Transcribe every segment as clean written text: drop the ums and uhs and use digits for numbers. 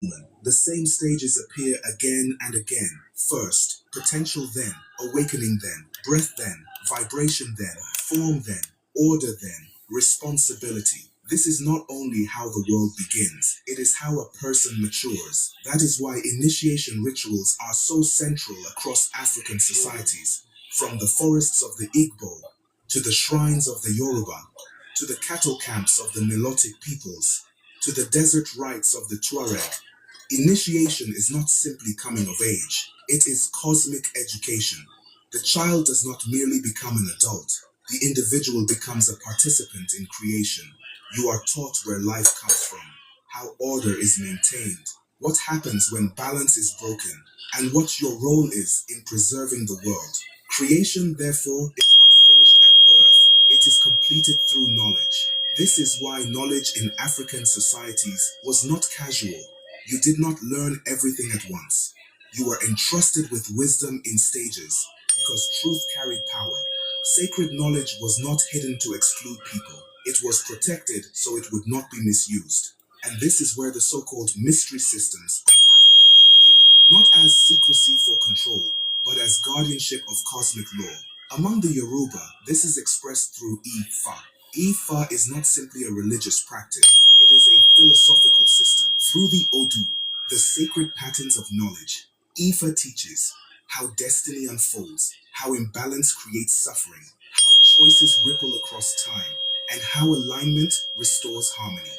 The same stages appear again and again. First, potential then, awakening then, breath then, vibration then, form then, order then, responsibility. This is not only how the world begins, it is how a person matures. That is why initiation rituals are so central across African societies, from the forests of the Igbo, to the shrines of the Yoruba, to the cattle camps of the Nilotic peoples, to the desert rites of the Tuareg. Initiation is not simply coming of age, it is cosmic education. The child does not merely become an adult, the individual becomes a participant in creation. You are taught where life comes from, how order is maintained, what happens when balance is broken, and what your role is in preserving the world. Creation, therefore, is not finished at birth, it is completed through knowledge. This is why knowledge in African societies was not casual. You did not learn everything at once. You were entrusted with wisdom in stages, because truth carried power. Sacred knowledge was not hidden to exclude people. It was protected so it would not be misused. And this is where the so-called mystery systems of Africa appear, not as secrecy for control, but as guardianship of cosmic law. Among the Yoruba, this is expressed through Ifa. Ifa is not simply a religious practice. It is a philosophical system. Through the Odu, the sacred patterns of knowledge, Ifa teaches how destiny unfolds, how imbalance creates suffering, how choices ripple across time, and how alignment restores harmony.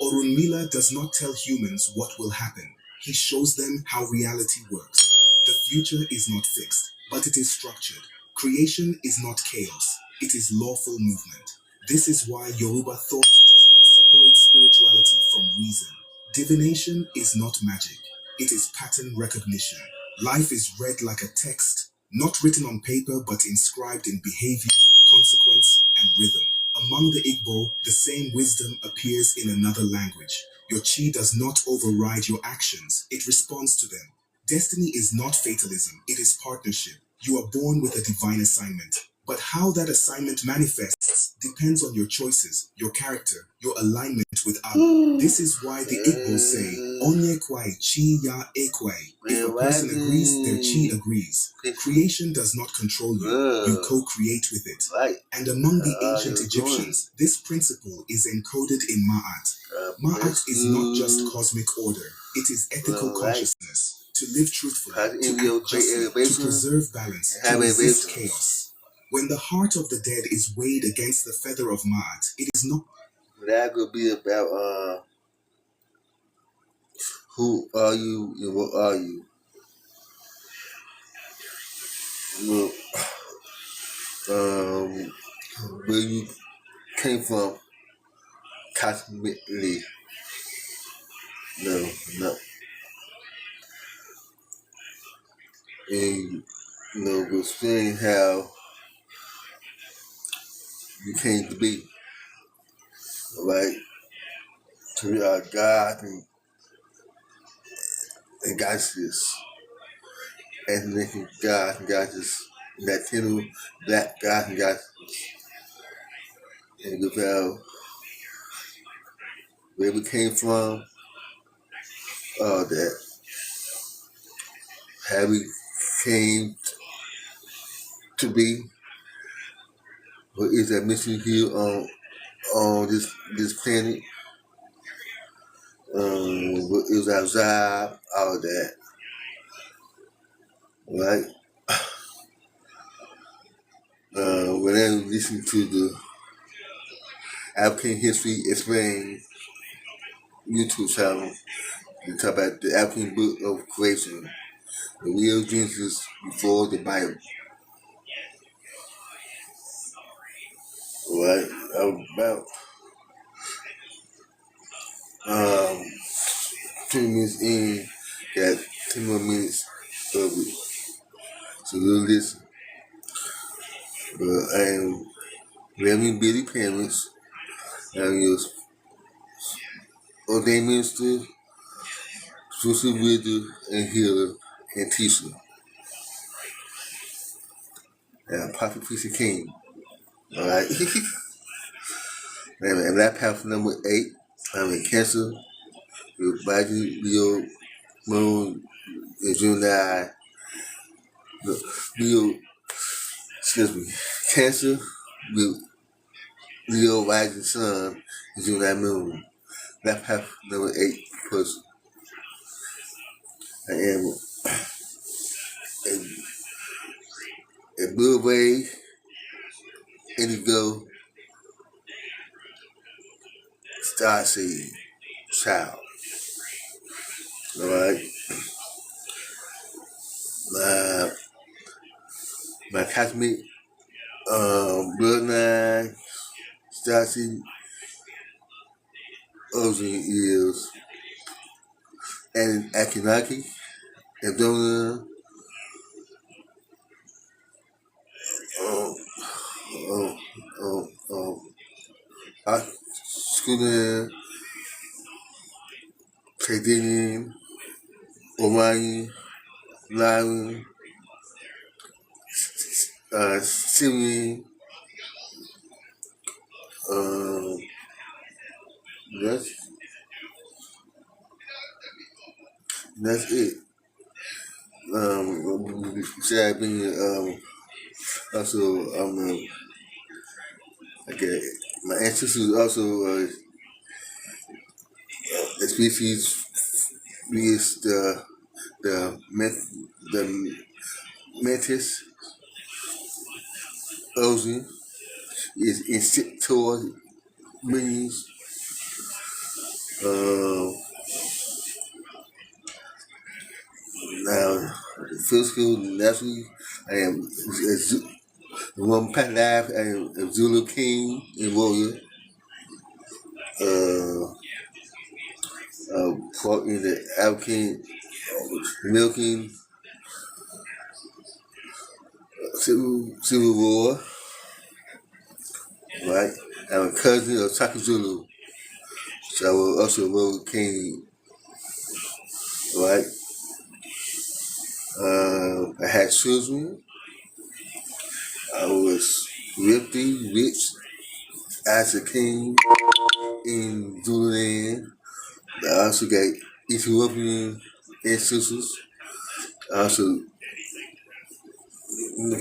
Orunmila does not tell humans what will happen. He shows them how reality works. The future is not fixed, but it is structured. Creation is not chaos, it is lawful movement. This is why Yoruba thought does not separate spirituality from reason. Divination is not magic, it is pattern recognition. Life is read like a text, not written on paper but inscribed in behavior, consequence, and rhythm. Among the Igbo, the same wisdom appears in another language. Your chi does not override your actions, it responds to them. Destiny is not fatalism, it is partnership. You are born with a divine assignment. But how that assignment manifests depends on your choices, your character, your alignment with others. This is why the Igbos say, Onye kwai chi ya ekwe. If a person agrees, their chi agrees. Creation does not control you, you co-create with it. And among the ancient Egyptians, this principle is encoded in Ma'at. Ma'at is not just cosmic order, it is ethical consciousness. To live truthfully, to act justly, to preserve balance, to resist chaos. When the heart of the dead is weighed against the feather of Ma'at, it is not. That could be about who are you and what are you? Well, where you came from cosmically. No. And we're seeing how you came to be, right? To God and God's this. And making God and God is Latino, black God and God. And about where we came from, all that. How we came to be, what is that mission here on this planet? What is our job? All that, right? When I listen to the African History Explained YouTube channel, they talk about the African Book of Creation, the real Genesis before the Bible, right? About 10 minutes in, got 10 more minutes of it. So we'll listen. But I am very busy parents. I'm your ordained minister, spiritual leader, and healer, and teacher. And Prophet Priest King. Alright? And that path number 8. I'm in Cancer, with rising Leo moon in July. Leo, excuse me, Cancer with Leo rising sun in July moon. Left half number 8 person. I am a blue wave, indigo, starseed, child. Alright. My cosmic bloodline, starseed, origin is and Akinaki, Abdona, Skunan, Palladium, Omani, Lion, Syrian, that's, that's it. Say I've been also okay. My ancestors also the species is the Metis ocean is insectoid means now physical naturally I am one pet life I am a Zulu king and warrior. Fought in the African milking civil war, right? I'm a cousin of Taka Zulu, so I was also a warrior king, right? I had children. I was wealthy, rich as a king in Zululand. I also got Ethiopian ancestors. I also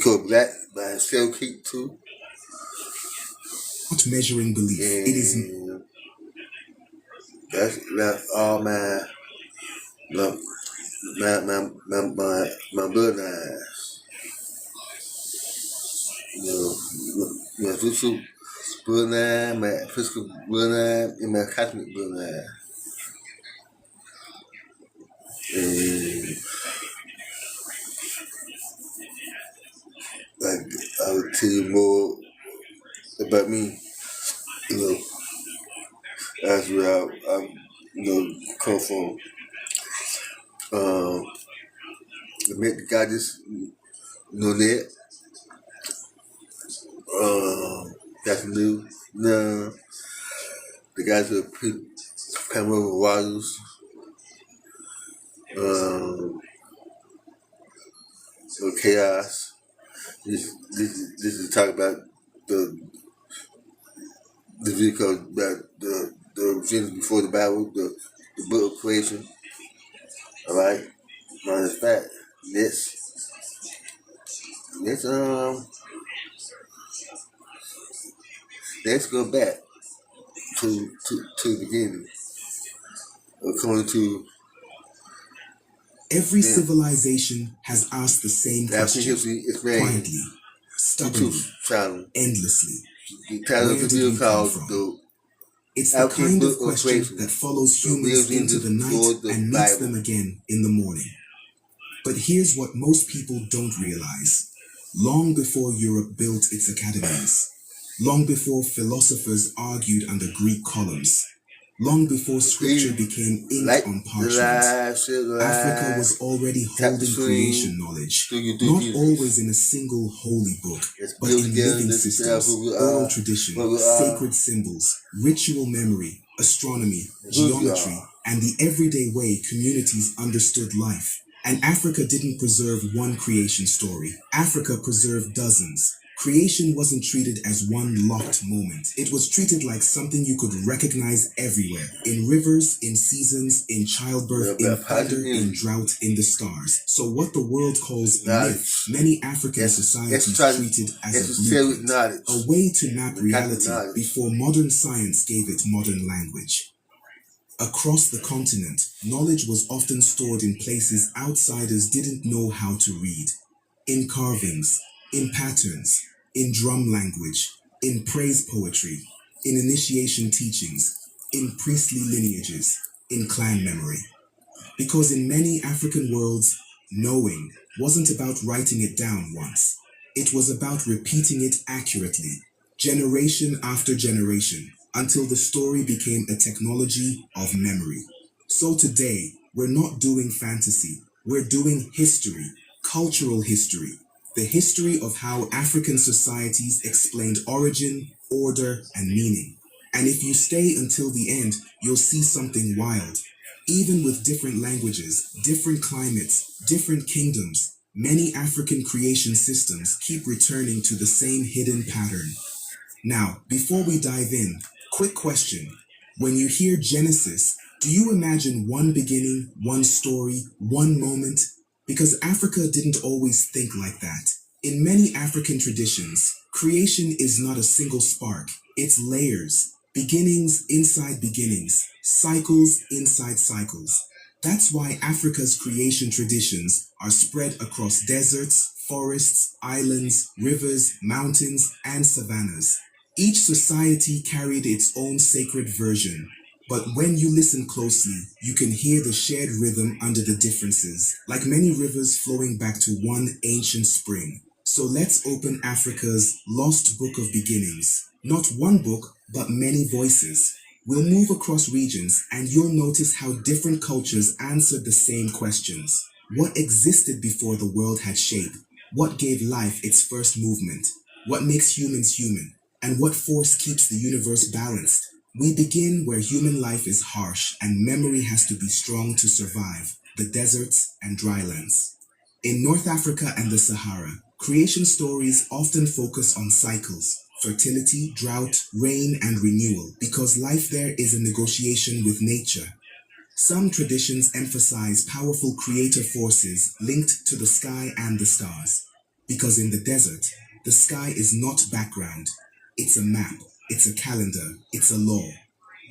called black by Shell Creek too. Not measuring belief. And It is that's all my bloodline. My physical bloodline, my physical bloodline, and my cosmic bloodline. And like I will tell you more about me, as where I come from. I met the goddess Nonette. That's new. No, the guys who Pamela Waters. Chaos. This is talk about the vehicle about the Genesis before the Bible, the book of creation. All right, minus that. Let's go back to the beginning. According to every civilization has asked the same question, quietly, stubbornly, endlessly. Where did we come from? It's the kind of question that follows humans into the night and meets them again in the morning. But here's what most people don't realize. Long before Europe built its academies, long before philosophers argued under Greek columns, long before scripture became ink on parchment, Africa was already holding creation knowledge, not always in a single holy book, but in living systems, oral tradition, sacred symbols, ritual memory, astronomy, geometry, and the everyday way communities understood life. And Africa didn't preserve one creation story. Africa preserved dozens, Creation wasn't treated as one locked moment. It was treated like something you could recognize everywhere. In rivers, in seasons, in childbirth, in thunder, in drought, in the stars. So what the world calls myth, many African societies treated as a blueprint, a way to map reality before modern science gave it modern language. Across the continent, knowledge was often stored in places outsiders didn't know how to read. In carvings, in patterns, in drum language, in praise poetry, in initiation teachings, in priestly lineages, in clan memory. Because in many African worlds, knowing wasn't about writing it down once. It was about repeating it accurately, generation after generation, until the story became a technology of memory. So today, we're not doing fantasy, we're doing history, cultural history, the history of how African societies explained origin, order, and meaning. And if you stay until the end, you'll see something wild. Even with different languages, different climates, different kingdoms, many African creation systems keep returning to the same hidden pattern. Now, before we dive in, quick question. When you hear Genesis, do you imagine one beginning, one story, one moment? Because Africa didn't always think like that. In many African traditions, creation is not a single spark, it's layers, beginnings inside beginnings, cycles inside cycles. That's why Africa's creation traditions are spread across deserts, forests, islands, rivers, mountains, and savannas. Each society carried its own sacred version, but when you listen closely, you can hear the shared rhythm under the differences, like many rivers flowing back to one ancient spring. So let's open Africa's lost book of beginnings. Not one book, but many voices. We'll move across regions and you'll notice how different cultures answered the same questions. What existed before the world had shape? What gave life its first movement? What makes humans human? And what force keeps the universe balanced? We begin where human life is harsh and memory has to be strong to survive, the deserts and drylands. In North Africa and the Sahara, creation stories often focus on cycles, fertility, drought, rain, and renewal, because life there is a negotiation with nature. Some traditions emphasize powerful creator forces linked to the sky and the stars, because in the desert, the sky is not background. It's a map, it's a calendar, it's a law.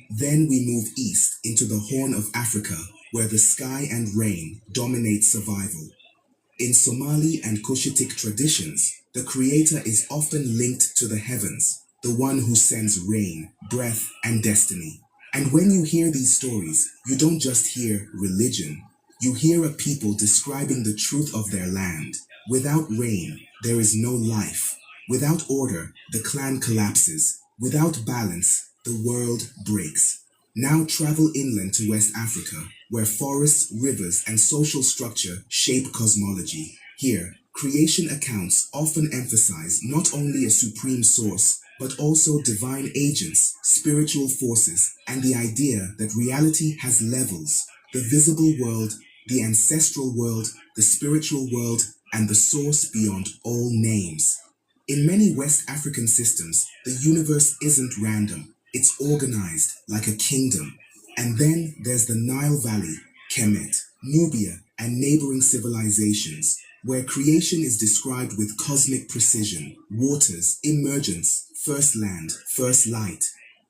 Then we move east into the Horn of Africa, where the sky and rain dominate survival. In Somali and Cushitic traditions, the creator is often linked to the heavens, the one who sends rain, breath, and destiny. And when you hear these stories, you don't just hear religion. You hear a people describing the truth of their land. Without rain, there is no life. Without order, the clan collapses. Without balance, the world breaks. Now travel inland to West Africa, where forests, rivers, and social structure shape cosmology. Here, creation accounts often emphasize not only a supreme source, but also divine agents, spiritual forces, and the idea that reality has levels: the visible world, the ancestral world, the spiritual world, and the source beyond all names. In many West African systems, the universe isn't random. It's organized like a kingdom. And then there's the Nile Valley, Kemet, Nubia, and neighboring civilizations, where creation is described with cosmic precision: waters, emergence, first land, first light.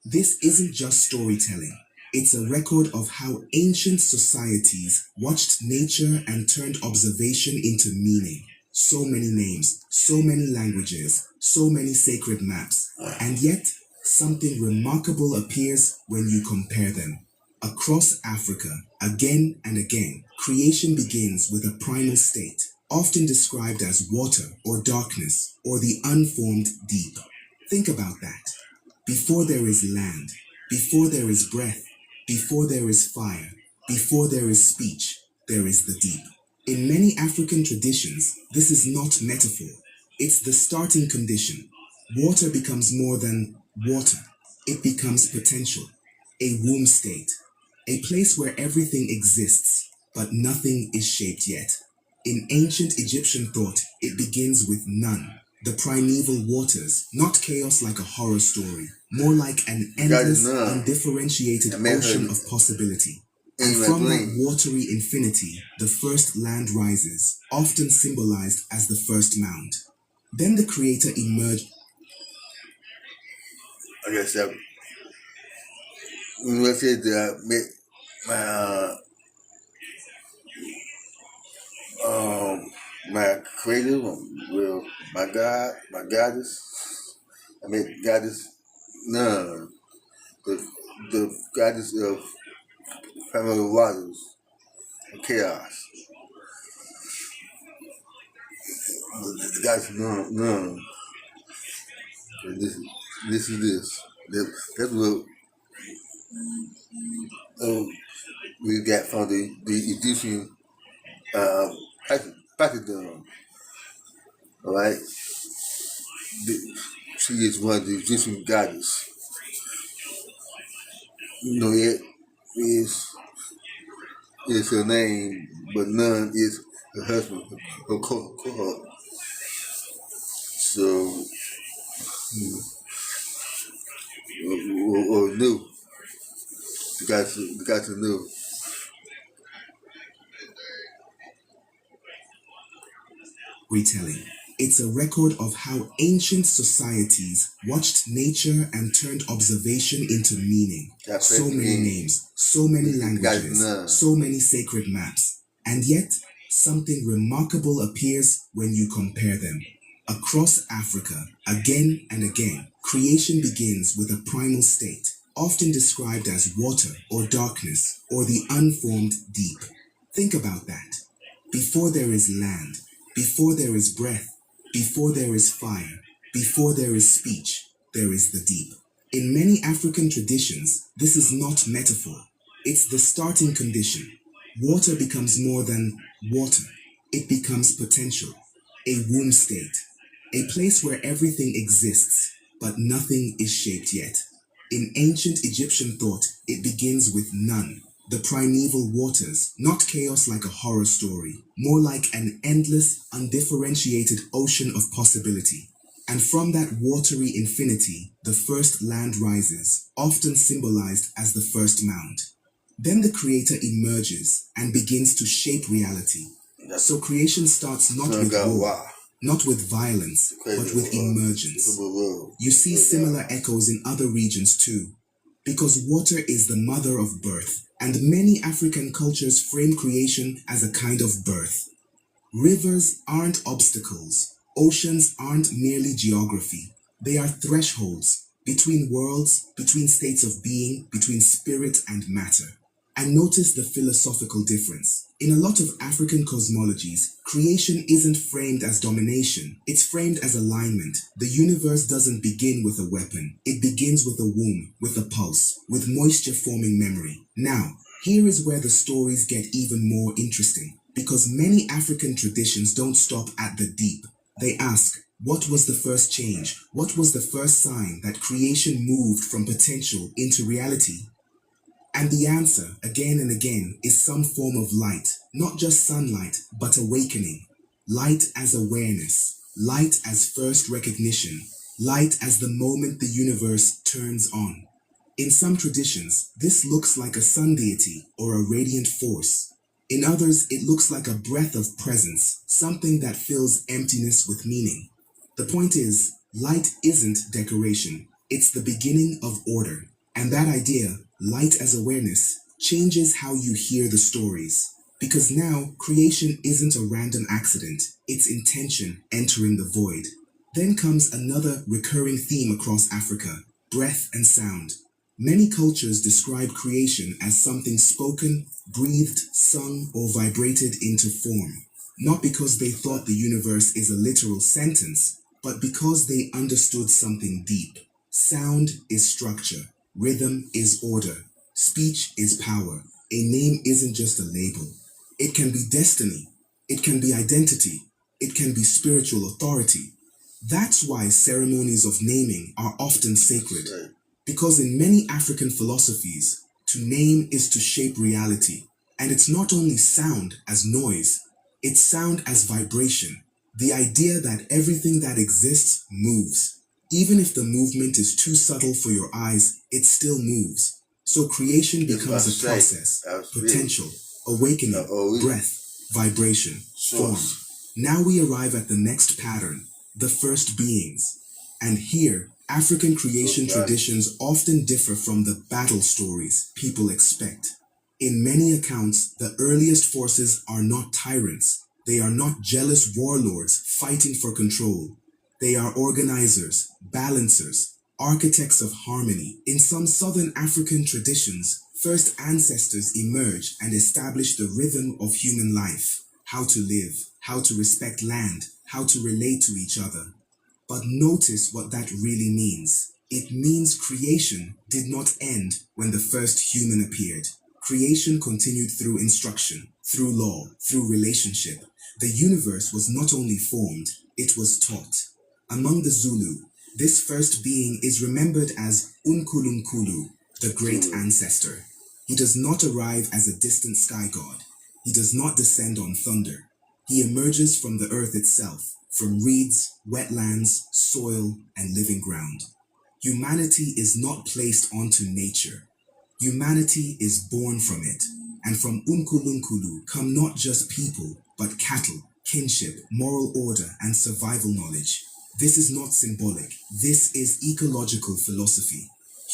This isn't just storytelling. It's a record of how ancient societies watched nature and turned observation into meaning. So many names, so many languages, so many sacred maps. And yet, something remarkable appears when you compare them. Across Africa, again and again, creation begins with a primal state, often described as water or darkness or the unformed deep. Think about that. Before there is land, before there is breath, before there is fire, before there is speech, there is the deep. In many African traditions, this is not metaphor. It's the starting condition. Water becomes more than water. It becomes potential, a womb state, a place where everything exists, but nothing is shaped yet. In ancient Egyptian thought, it begins with none. The primeval waters, not chaos like a horror story, more like an God is endless, none. undifferentiated I met her ocean of possibility. And in my from that dream. watery infinity, the first land rises, often symbolized as the first mound. Then the Creator emerged. I guess that when I said that I met my creator, well, my God, my goddess. I met goddess Nun, the goddess of primary waters, and chaos. The goddess Nun. And this is this. That's what we got from the Egyptian Pachyderm. All right, she is one of the Egyptian goddess. You know, it is her name, but Nun is her husband, her cohort. So, or new, the guys who knew. Retelling. It's a record of how ancient societies watched nature and turned observation into meaning. So many names, so many languages, so many sacred maps. And yet, something remarkable appears when you compare them. Across Africa, again and again, creation begins with a primal state, often described as water or darkness or the unformed deep. Think about that. Before there is land, before there is breath, before there is fire, before there is speech, there is the deep. In many African traditions, this is not metaphor. It's the starting condition. Water becomes more than water. It becomes potential, a womb state, a place where everything exists, but nothing is shaped yet. In ancient Egyptian thought, it begins with Nun, the primeval waters, not chaos like a horror story, more like an endless, undifferentiated ocean of possibility. And from that watery infinity, the first land rises, often symbolized as the first mound. Then the Creator emerges and begins to shape reality. So creation starts not with war, not with violence, but with emergence. You see similar echoes in other regions too, because water is the mother of birth, and many African cultures frame creation as a kind of birth. Rivers aren't obstacles. Oceans aren't merely geography. They are thresholds between worlds, between states of being, between spirit and matter. And notice the philosophical difference. In a lot of African cosmologies, creation isn't framed as domination. It's framed as alignment. The universe doesn't begin with a weapon. It begins with a womb, with a pulse, with moisture forming memory. Now, here is where the stories get even more interesting, because many African traditions don't stop at the deep. They ask, what was the first change? What was the first sign that creation moved from potential into reality? And the answer, again and again, is some form of light, not just sunlight, but awakening. Light as awareness, light as first recognition, light as the moment the universe turns on. In some traditions, this looks like a sun deity or a radiant force. In others, it looks like a breath of presence, something that fills emptiness with meaning. The point is, light isn't decoration. It's the beginning of order. And that idea, light as awareness, changes how you hear the stories. Because now, creation isn't a random accident. It's intention entering the void. Then comes another recurring theme across Africa, breath and sound. Many cultures describe creation as something spoken, breathed, sung, or vibrated into form. Not because they thought the universe is a literal sentence, but because they understood something deep. Sound is structure. Rhythm is order. Speech is power. A name isn't just a label. It can be destiny. It can be identity. It can be spiritual authority. That's why ceremonies of naming are often sacred. Because in many African philosophies, to name is to shape reality. And it's not only sound as noise, it's sound as vibration. The idea that everything that exists moves. Even if the movement is too subtle for your eyes, it still moves. So creation becomes a process, potential, awakening, breath, vibration, form. Now we arrive at the next pattern, the first beings. And here, African creation traditions often differ from the battle stories people expect. In many accounts, the earliest forces are not tyrants. They are not jealous warlords fighting for control. They are organizers, balancers, architects of harmony. In some southern African traditions, first ancestors emerge and establish the rhythm of human life, how to live, how to respect land, how to relate to each other. But notice what that really means. It means creation did not end when the first human appeared. Creation continued through instruction, through law, through relationship. The universe was not only formed, it was taught. Among the Zulu, this first being is remembered as Unkulunkulu, the great ancestor. He does not arrive as a distant sky god. He does not descend on thunder. He emerges from the earth itself, from reeds, wetlands, soil, and living ground. Humanity is not placed onto nature. Humanity is born from it, and from Unkulunkulu come not just people, but cattle, kinship, moral order, and survival knowledge. This is not symbolic. This is ecological philosophy.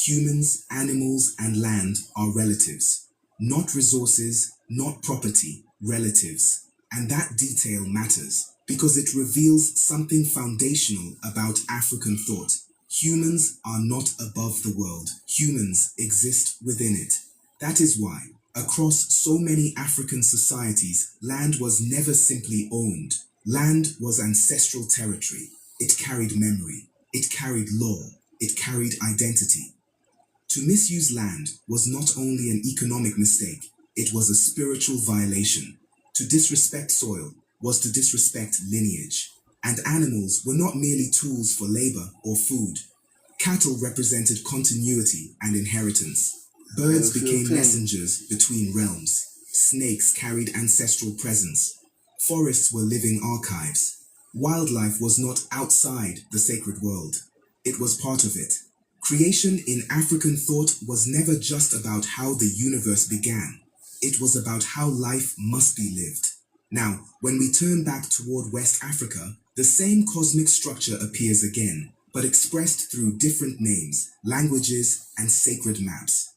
Humans, animals, and land are relatives. Not resources, not property, relatives. And that detail matters, because it reveals something foundational about African thought. Humans are not above the world. Humans exist within it. That is why, across so many African societies, land was never simply owned. Land was ancestral territory. It carried memory. It carried law. It carried identity. To misuse land was not only an economic mistake, it was a spiritual violation. To disrespect soil was to disrespect lineage. And animals were not merely tools for labor or food. Cattle represented continuity and inheritance. Birds became messengers between realms. Snakes carried ancestral presence. Forests were living archives. Wildlife was not outside the sacred world. It was part of it. Creation in African thought was never just about how the universe began. It was about how life must be lived. Now, when we turn back toward West Africa, the same cosmic structure appears again, but expressed through different names, languages, and sacred maps.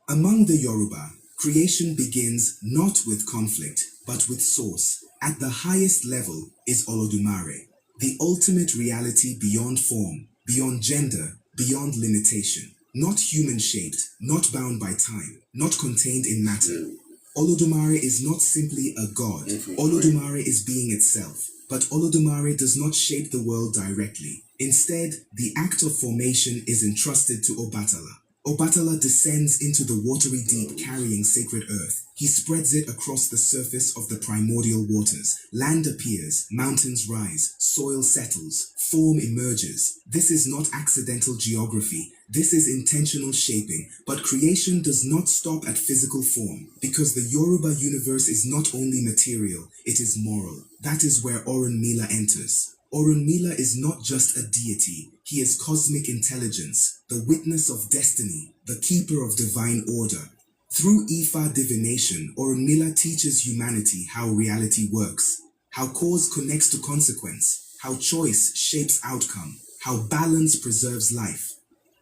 Among the Yoruba, creation begins not with conflict, but with source. At the highest level is Olodumare, the ultimate reality beyond form, beyond gender, beyond limitation. Not human-shaped, not bound by time, not contained in matter. Olodumare is not simply a god. Olodumare is being itself. But Olodumare does not shape the world directly. Instead, the act of formation is entrusted to Obatala. Obatala descends into the watery deep carrying sacred earth. He spreads it across the surface of the primordial waters. Land appears, mountains rise, soil settles, form emerges. This is not accidental geography. This is intentional shaping. But creation does not stop at physical form, because the Yoruba universe is not only material, it is moral. That is where Orunmila enters. Orunmila is not just a deity, he is cosmic intelligence, the witness of destiny, the keeper of divine order. Through Ifa divination, Orunmila teaches humanity how reality works, how cause connects to consequence, how choice shapes outcome, how balance preserves life.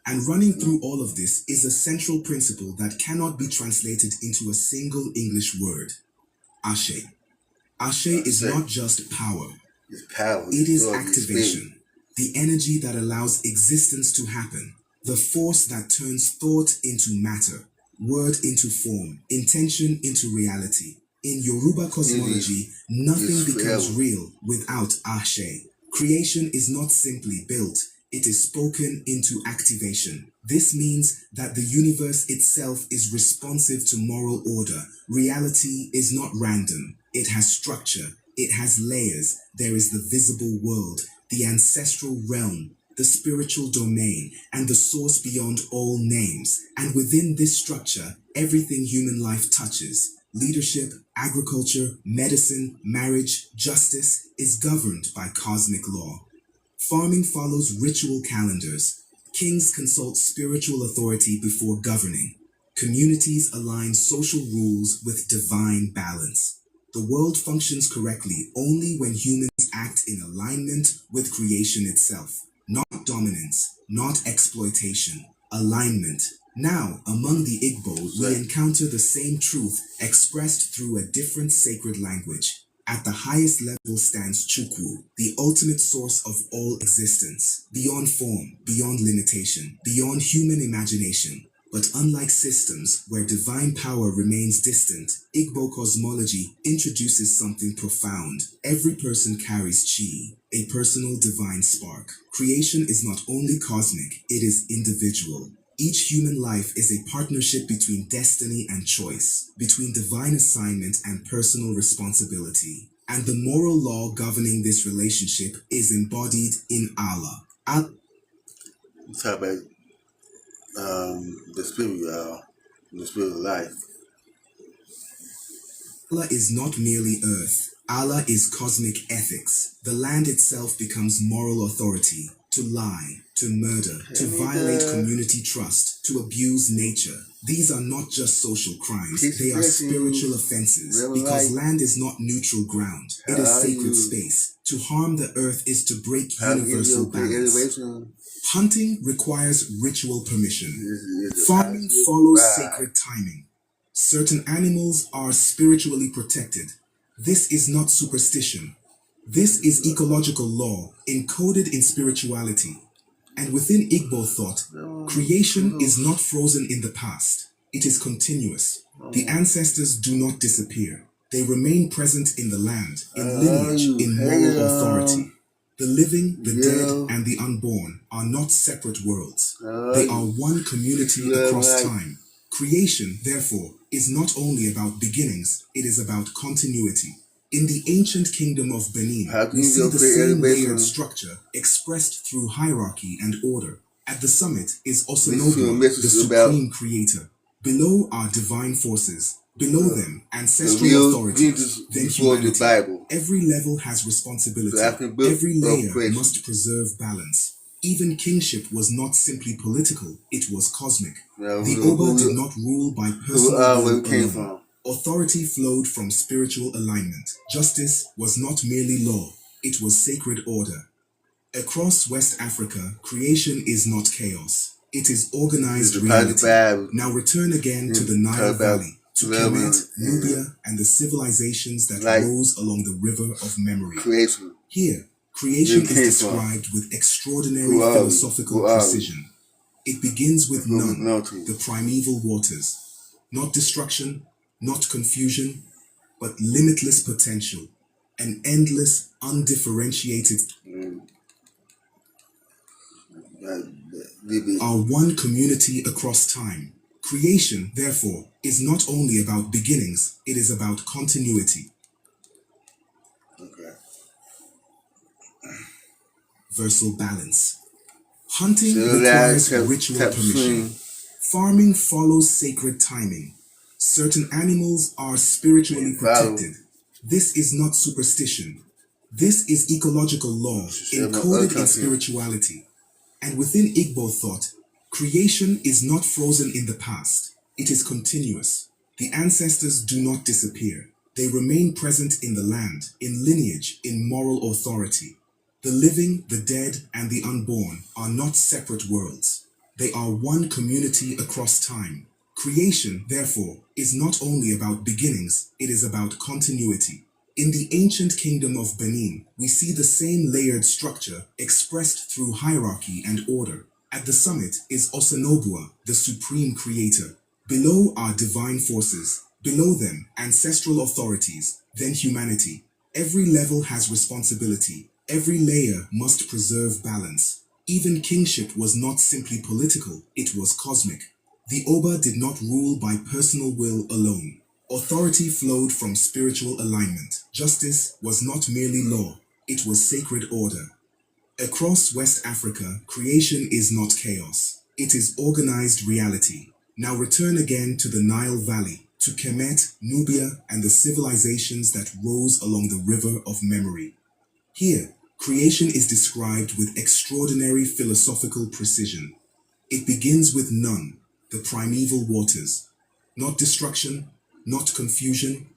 And running through all of this is a central principle that cannot be translated into a single English word. Ashe. Ashe is not just power. It is activation, the energy that allows existence to happen, the force that turns thought into matter, word into form, intention into reality. In Yoruba cosmology, nothing becomes real without Ashe. Creation is not simply built, it is spoken into activation. This means that the universe itself is responsive to moral order. Reality is not random, it has structure. It has layers. There is the visible world, the ancestral realm, the spiritual domain, and the source beyond all names. And within this structure, everything human life touches, leadership, agriculture, medicine, marriage, justice is governed by cosmic law. Farming follows ritual calendars. Kings consult spiritual authority before governing. Communities align social rules with divine balance. The world functions correctly only when humans act in alignment with creation itself. Not dominance, not exploitation, alignment. Now, among the Igbo, we encounter the same truth expressed through a different sacred language. At the highest level stands Chukwu, the ultimate source of all existence, beyond form, beyond limitation, beyond human imagination. But unlike systems where divine power remains distant, Igbo cosmology introduces something profound. Every person carries chi, a personal divine spark. Creation is not only cosmic, it is individual. Each human life is a partnership between destiny and choice, between divine assignment and personal responsibility. And the moral law governing this relationship is embodied in Allah. Talk about the spirit of life. Allah is not merely earth. Allah is cosmic ethics. The land itself becomes moral authority. To lie, to murder, to violate community trust, to abuse nature. These are not just social crimes, they are spiritual offenses, because land is not neutral ground, it is sacred space. To harm the earth is to break universal balance. Hunting requires ritual permission. Farming follows sacred timing. Certain animals are spiritually protected. This is not superstition. This is ecological law encoded in spirituality. And within Igbo thought, creation is not frozen in the past. It is continuous. The ancestors do not disappear. They remain present in the land, in lineage, in moral authority. The living, the dead, and the unborn are not separate worlds. They are one community across time. Creation, therefore, is not only about beginnings, it is about continuity. In the ancient kingdom of Benin, we see the same layered structure expressed through hierarchy and order. At the summit is Osanobu, the supreme creator. Below are divine forces. Below them, ancestral authorities. Then humanity. Every level has responsibility. Every layer must preserve balance. Even kingship was not simply political, it was cosmic. The Oba did not rule by personal will alone. Authority flowed from spiritual alignment. Justice was not merely law, it was sacred order. Across West Africa, creation is not chaos. It is organized reality. Now return again to the Nile Valley, to Kemet, Nubia, and the civilizations that rose along the river of memory. Here, creation is described with extraordinary philosophical precision. It begins with Nun, the primeval waters. Not destruction, not confusion, but limitless potential, an endless, undifferentiated are one community across time. Creation, therefore, is not only about beginnings, it is about continuity. Versal balance. Hunting requires ritual permission. Farming follows sacred timing. Certain animals are spiritually protected. This is not superstition. This is ecological law encoded in spirituality. And within Igbo thought, creation is not frozen in the past. It is continuous. The ancestors do not disappear. They remain present in the land, in lineage, in moral authority. The living, the dead, and the unborn are not separate worlds. They are one community across time. Creation, therefore, is not only about beginnings, it is about continuity. In the ancient kingdom of Benin, we see the same layered structure expressed through hierarchy and order. At the summit is Osanobua, the supreme creator. Below are divine forces. Below them, ancestral authorities. Then humanity. Every level has responsibility. Every layer must preserve balance. Even kingship was not simply political, it was cosmic. The Oba did not rule by personal will alone. Authority flowed from spiritual alignment. Justice was not merely law, it was sacred order. Across West Africa, creation is not chaos. It is organized reality. Now return again to the Nile Valley, to Kemet, Nubia, and the civilizations that rose along the river of memory. Here, creation is described with extraordinary philosophical precision. It begins with Nun, the primeval waters. Not destruction, not confusion,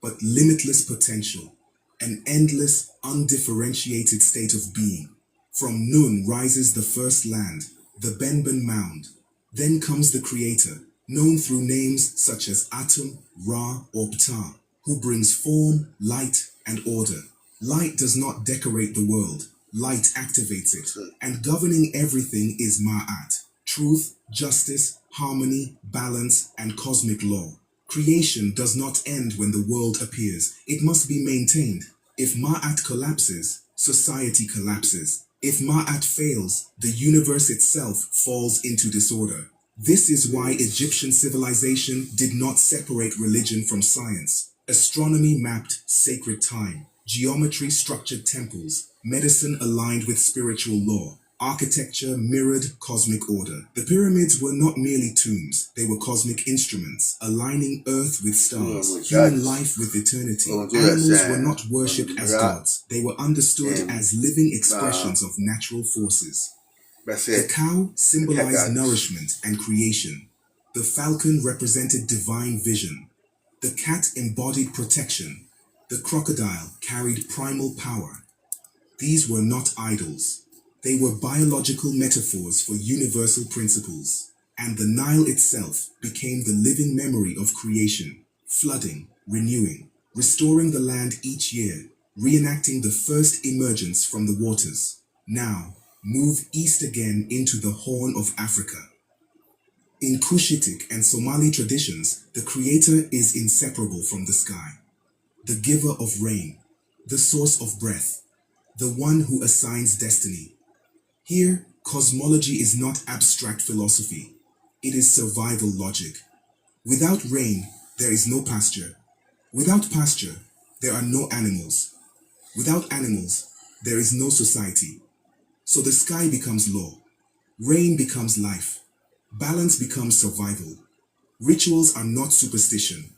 but limitless potential, an endless, undifferentiated state of being. From Nun rises the first land, the Benben Mound. Then comes the Creator, known through names such as Atum, Ra, or Ptah, who brings form, light, and order. Light does not decorate the world, light activates it, and governing everything is Ma'at, truth, justice, harmony, balance, and cosmic law. Creation does not end when the world appears, it must be maintained. If Ma'at collapses, society collapses. If Ma'at fails, the universe itself falls into disorder. This is why Egyptian civilization did not separate religion from science. Astronomy mapped sacred time. Geometry structured temples. Medicine aligned with spiritual law. Architecture mirrored cosmic order. The pyramids were not merely tombs, they were cosmic instruments, aligning earth with stars, human life with eternity. Animals were not worshipped as gods, they were understood as living expressions of natural forces. The cow symbolized nourishment and creation. The falcon represented divine vision. The cat embodied protection. The crocodile carried primal power. These were not idols. They were biological metaphors for universal principles, and the Nile itself became the living memory of creation, flooding, renewing, restoring the land each year, reenacting the first emergence from the waters. Now, move east again into the Horn of Africa. In Cushitic and Somali traditions, the Creator is inseparable from the sky, the giver of rain, the source of breath, the one who assigns destiny. Here, cosmology is not abstract philosophy. It is survival logic. Without rain, there is no pasture. Without pasture, there are no animals. Without animals, there is no society. So the sky becomes law. Rain becomes life. Balance becomes survival. Rituals are not superstition.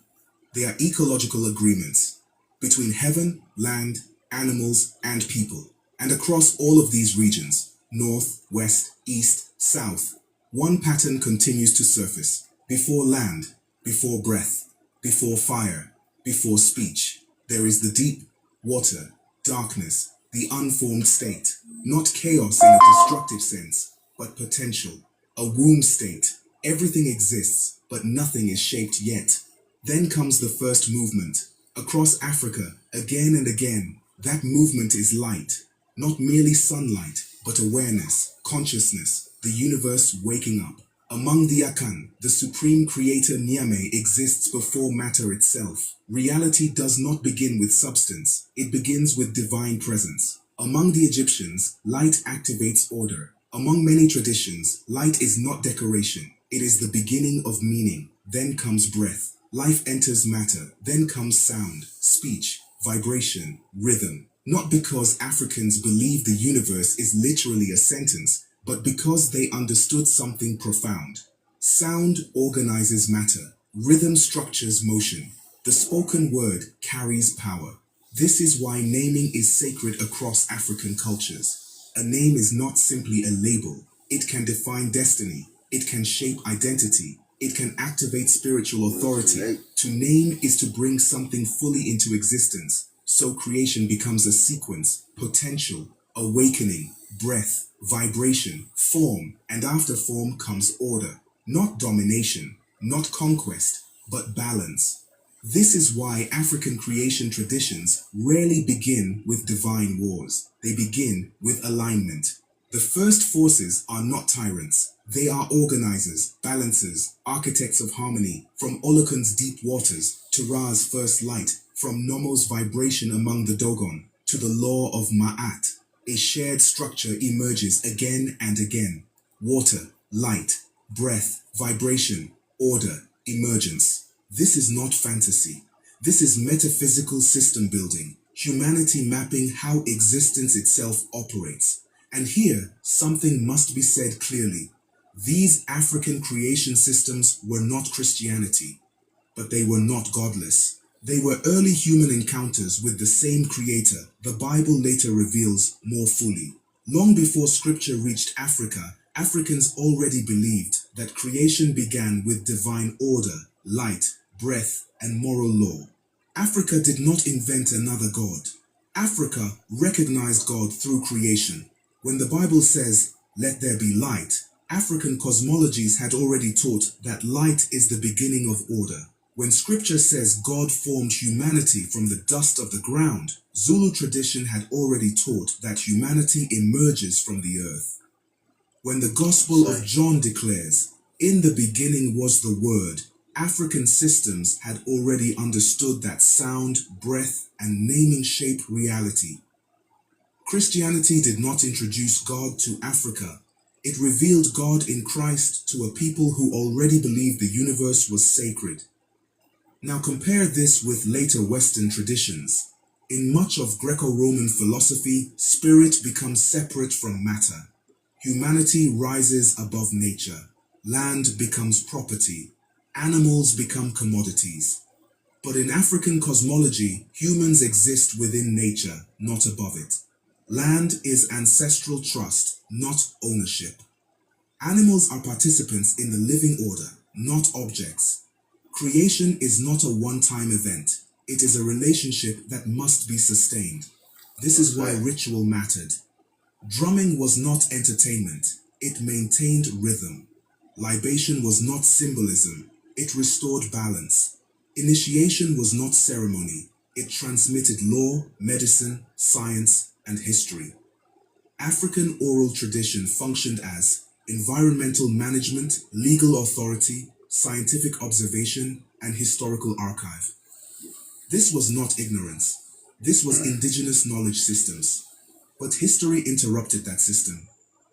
They are ecological agreements between heaven, land, animals, and people. And across all of these regions, north, west, east, south, one pattern continues to surface. Before land, before breath, before fire, before speech, there is the deep, water, darkness, the unformed state. Not chaos in a destructive sense, but potential. A womb state. Everything exists, but nothing is shaped yet. Then comes the first movement. Across Africa, again and again, that movement is light. Not merely sunlight, but awareness, consciousness, the universe waking up. Among the Akan, the supreme creator Nyame exists before matter itself. Reality does not begin with substance, it begins with divine presence. Among the Egyptians, light activates order. Among many traditions, light is not decoration, it is the beginning of meaning. Then comes breath. Life enters matter, then comes sound, speech, vibration, rhythm. Not because Africans believe the universe is literally a sentence, but because they understood something profound. Sound organizes matter. Rhythm structures motion. The spoken word carries power. This is why naming is sacred across African cultures. A name is not simply a label. It can define destiny. It can shape identity. It can activate spiritual authority. To name is to bring something fully into existence. So creation becomes a sequence, potential, awakening, breath, vibration, form, and after form comes order. Not domination, not conquest, but balance. This is why African creation traditions rarely begin with divine wars. They begin with alignment. The first forces are not tyrants. They are organizers, balancers, architects of harmony. From Olukun's deep waters to Ra's first light, from Nomo's vibration among the Dogon to the law of Ma'at, a shared structure emerges again and again. Water, light, breath, vibration, order, emergence. This is not fantasy. This is metaphysical system building, humanity mapping how existence itself operates. And here, something must be said clearly. These African creation systems were not Christianity. but they were not godless. They were early human encounters with the same creator the Bible later reveals more fully. Long before scripture reached Africa, Africans already believed that creation began with divine order, light, breath, and moral law. Africa did not invent another God. Africa recognized God through creation. When the Bible says, "Let there be light," African cosmologies had already taught that light is the beginning of order. When scripture says God formed humanity from the dust of the ground, Zulu tradition had already taught that humanity emerges from the earth. When the Gospel of John declares, "In the beginning was the Word," African systems had already understood that sound, breath, and naming shape reality. Christianity did not introduce God to Africa. It revealed God in Christ to a people who already believed the universe was sacred. Now compare this with later Western traditions. In much of Greco-Roman philosophy, spirit becomes separate from matter. Humanity rises above nature. Land becomes property. Animals become commodities. But in African cosmology, humans exist within nature, not above it. Land is ancestral trust, not ownership. Animals are participants in the living order, not objects. Creation is not a one-time event. It is a relationship that must be sustained. This is why ritual mattered. Drumming was not entertainment. It maintained rhythm. Libation was not symbolism. It restored balance. Initiation was not ceremony. It transmitted law, medicine, science, and history. African oral tradition functioned as environmental management, legal authority, scientific observation, and historical archive. This was not ignorance. This was indigenous knowledge systems. But history interrupted that system.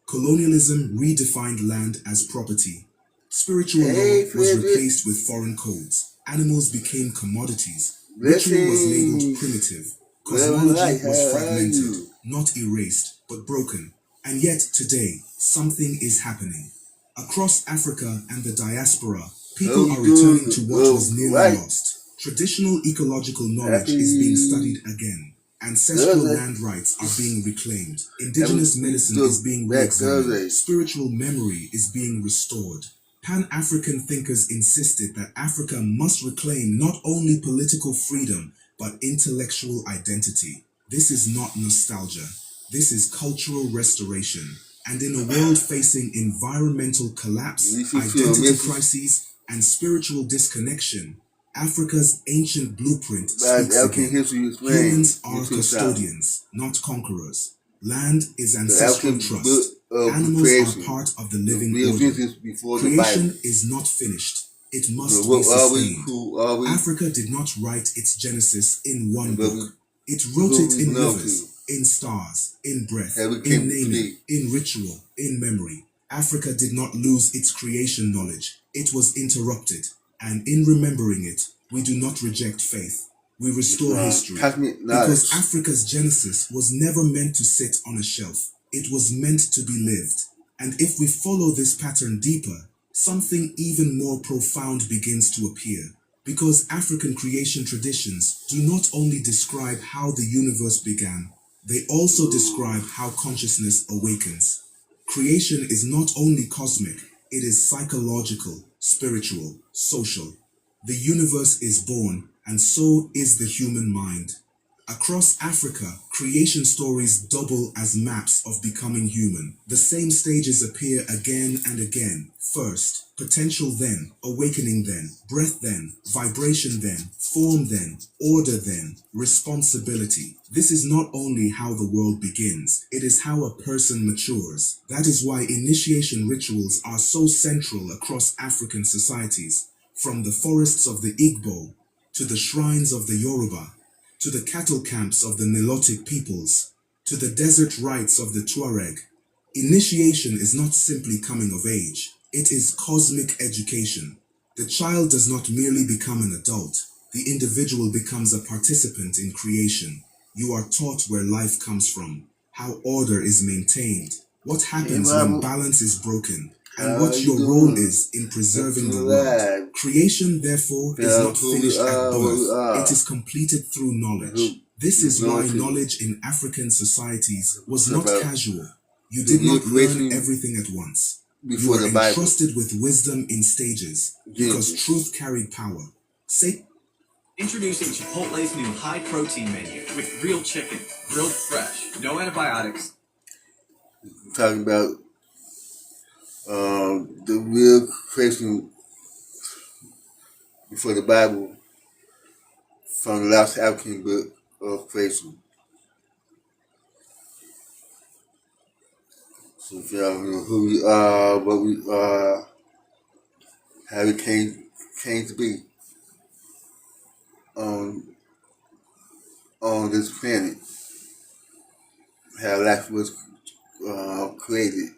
Colonialism redefined land as property. Spiritual law was replaced with foreign codes. Animals became commodities. Ritual was labeled primitive. Cosmology was fragmented, not erased, but broken. And yet today, something is happening. Across Africa and the diaspora, people are returning to what was nearly lost. Traditional ecological knowledge is being studied again. Ancestral land rights are being reclaimed. Indigenous medicine is being re-examined. Spiritual memory is being restored. Pan-African thinkers insisted that Africa must reclaim not only political freedom, but intellectual identity. This is not nostalgia. This is cultural restoration. And in a world facing environmental collapse, identity crises, and spiritual disconnection, Africa's ancient blueprint speaks again. Humans are custodians, not conquerors. Land is ancestral trust. Animals are part of the living order. Creation is not finished. It must be sustained. Africa did not write its genesis in one book. It wrote it in rivers, in stars, in breath, in naming, in ritual, in memory. Africa did not lose its creation knowledge. It was interrupted. And in remembering it, we do not reject faith. We restore history. Because Africa's genesis was never meant to sit on a shelf. It was meant to be lived. And if we follow this pattern deeper, something even more profound begins to appear. Because African creation traditions do not only describe how the universe began, they also describe how consciousness awakens. Creation is not only cosmic, it is psychological, spiritual, social. The universe is born, and so is the human mind. Across Africa, creation stories double as maps of becoming human. The same stages appear again and again. First, potential then, awakening then, breath then, vibration then, form then, order then, responsibility. This is not only how the world begins, it is how a person matures. That is why initiation rituals are so central across African societies. From the forests of the Igbo, to the shrines of the Yoruba, to the cattle camps of the Nilotic peoples, to the desert rites of the Tuareg. Initiation is not simply coming of age, it is cosmic education. The child does not merely become an adult, the individual becomes a participant in creation. You are taught where life comes from, how order is maintained, what happens when balance is broken, and How what you your role doing? is in preserving the Alive. world. Creation, therefore, is Now not who we finished at are, what we birth. are. It is completed through And who knowledge. This we is belong why to. knowledge in African societies was Talk not about casual. You the did real not learn creation everything at once. You before were the Bible. entrusted with wisdom in stages because Genesis. truth carried power. Say Introducing Chipotle's new high-protein menu with real chicken, grilled fresh, no antibiotics. Talking about the real creation before the Bible from the last African book of creation. So if y'all know who we are, what we are, how we came to be on this planet, how life was created,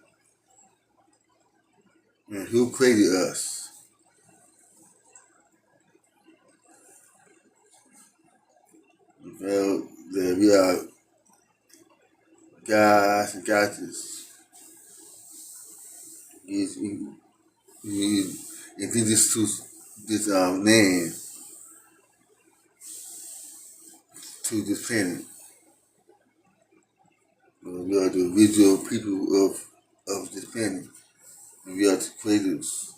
and who created us. Well, that we are gods and goddesses. You indigenous to this land, to this planet. We are the original people of this planet. And we are the creators.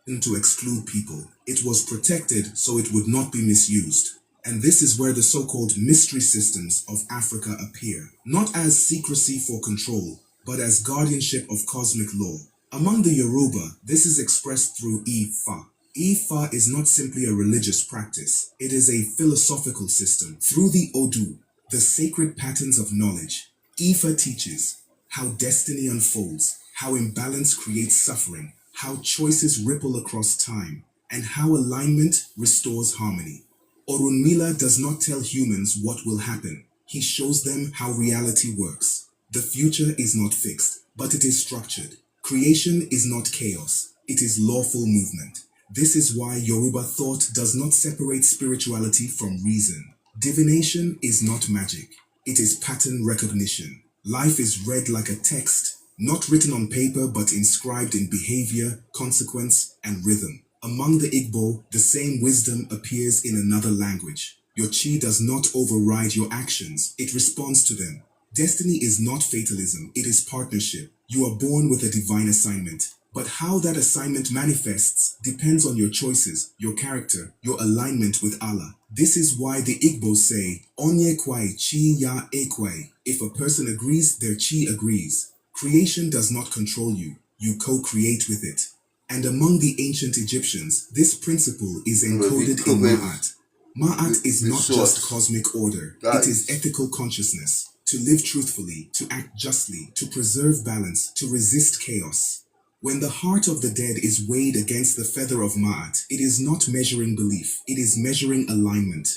to exclude people. It was protected so it would not be misused. And this is where the so-called mystery systems of Africa appear, not as secrecy for control, but as guardianship of cosmic law. Among the Yoruba, this is expressed through Ifa. Ifa is not simply a religious practice, it is a philosophical system. Through the Odu, the sacred patterns of knowledge, Ifa teaches how destiny unfolds, how imbalance creates suffering, how choices ripple across time, and how alignment restores harmony. Orunmila does not tell humans what will happen. He shows them how reality works. The future is not fixed, but it is structured. Creation is not chaos. It is lawful movement. This is why Yoruba thought does not separate spirituality from reason. Divination is not magic. It is pattern recognition. Life is read like a text, not written on paper but inscribed in behavior, consequence, and rhythm. Among the Igbo, the same wisdom appears in another language. Your chi does not override your actions, it responds to them. Destiny is not fatalism, it is partnership. You are born with a divine assignment. But how that assignment manifests depends on your choices, your character, your alignment with Allah. This is why the Igbos say, Onye kwai chi ya ekwai. If a person agrees, their chi agrees. Creation does not control you, you co-create with it. And among the ancient Egyptians, this principle is encoded in Ma'at. Ma'at is not just cosmic order, it is ethical consciousness. To live truthfully, to act justly, to preserve balance, to resist chaos. When the heart of the dead is weighed against the feather of Ma'at, it is not measuring belief, it is measuring alignment.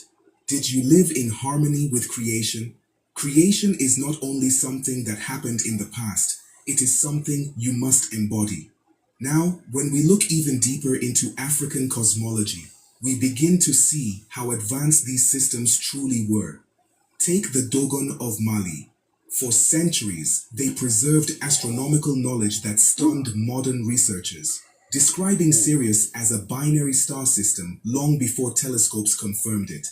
Did you live in harmony with creation? Creation is not only something that happened in the past, it is something you must embody. Now, when we look even deeper into African cosmology, we begin to see how advanced these systems truly were. Take the Dogon of Mali. For centuries, they preserved astronomical knowledge that stunned modern researchers, describing Sirius as a binary star system long before telescopes confirmed it.